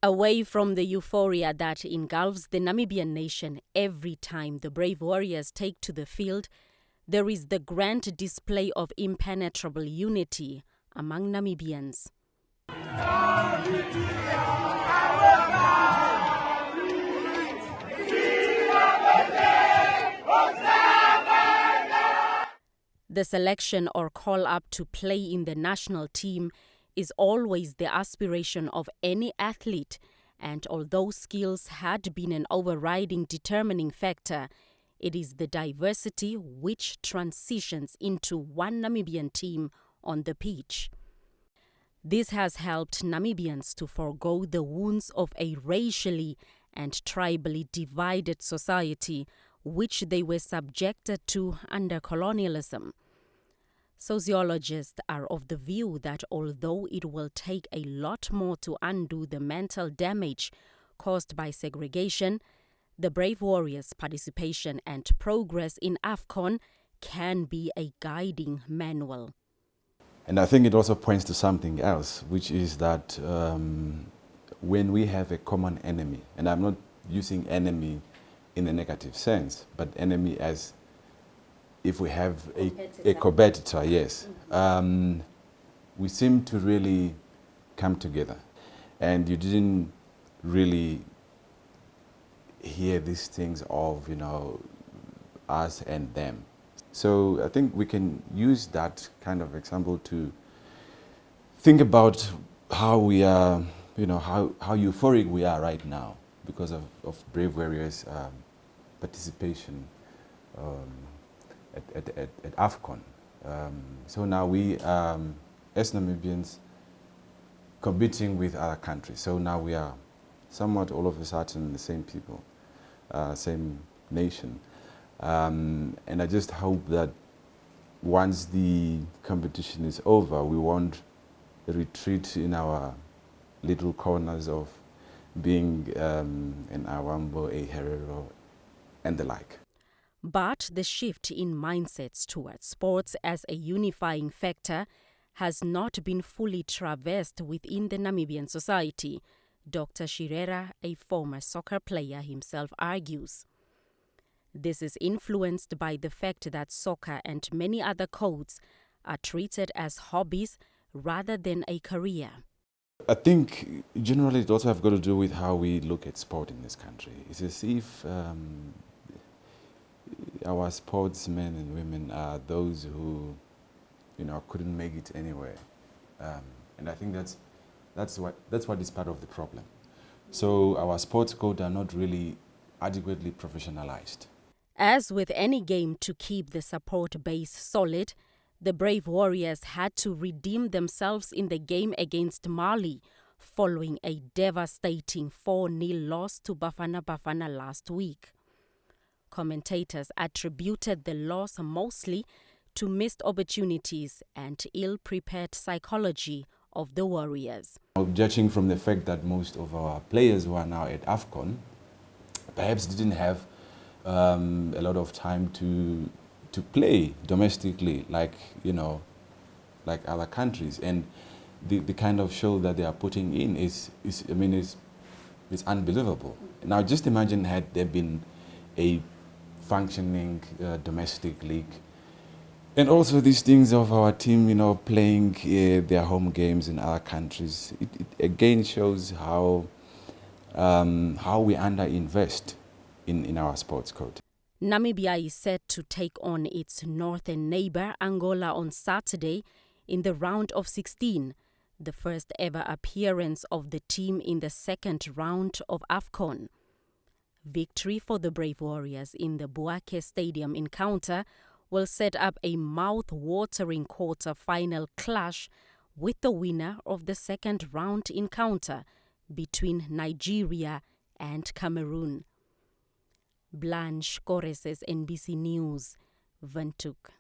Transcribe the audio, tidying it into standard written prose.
Away from the euphoria that engulfs the Namibian nation every time the brave warriors take to the field, there is the grand display of impenetrable unity among Namibians. The selection or call-up to play in the national team is always the aspiration of any athlete, and although skills had been an overriding determining factor, it is the diversity which transitions into one Namibian team on the pitch. This has helped Namibians to forego the wounds of a racially and tribally divided society which they were subjected to under colonialism. Sociologists are of the view that although it will take a lot more to undo the mental damage caused by segregation, the brave warriors' participation and progress in AFCON can be a guiding manual. And I think it also points to something else, which is that when we have a common enemy, and I'm not using enemy in a negative sense, but enemy as if we have a competitor, yes, we seem to really come together. And you didn't really hear these things of, us and them. So I think we can use that kind of example to think about how we are, how euphoric we are right now because of brave warriors' participation at AFCON. So now we, as Namibians, competing with other countries. So now we are somewhat all of a sudden the same people, same nation. And I just hope that once the competition is over, we won't retreat in our little corners of being an Awambo, a Herero, and the like. But the shift in mindsets towards sports as a unifying factor has not been fully traversed within the Namibian society, Dr. Shirera, a former soccer player himself, argues. This is influenced by the fact that soccer and many other codes are treated as hobbies rather than a career. I think generally it also has got to do with how we look at sport in this country. It's as if our sportsmen and women are those who, couldn't make it anywhere, and I think that's what is part of the problem. So our sports codes are not really adequately professionalized. As with any game to keep the support base solid, the brave warriors had to redeem themselves in the game against Mali, following a devastating 4-0 loss to Bafana Bafana last week. Commentators attributed the loss mostly to missed opportunities and ill-prepared psychology of the warriors. Judging from the fact that most of our players who are now at AFCON perhaps didn't have a lot of time to play domestically like other countries, and the kind of show that they are putting in is unbelievable. Now just imagine had there been a functioning domestic league, and also these things of our team, playing their home games in other countries. It again shows how we underinvest in our sports code. Namibia is set to take on its northern neighbor Angola on Saturday in the round of 16, the first ever appearance of the team in the second round of AFCON. Victory for the Brave Warriors in the Buake Stadium encounter will set up a mouth-watering quarter-final clash with the winner of the second round encounter between Nigeria and Cameroon. Blanche Correses, NBC News, Windhoek.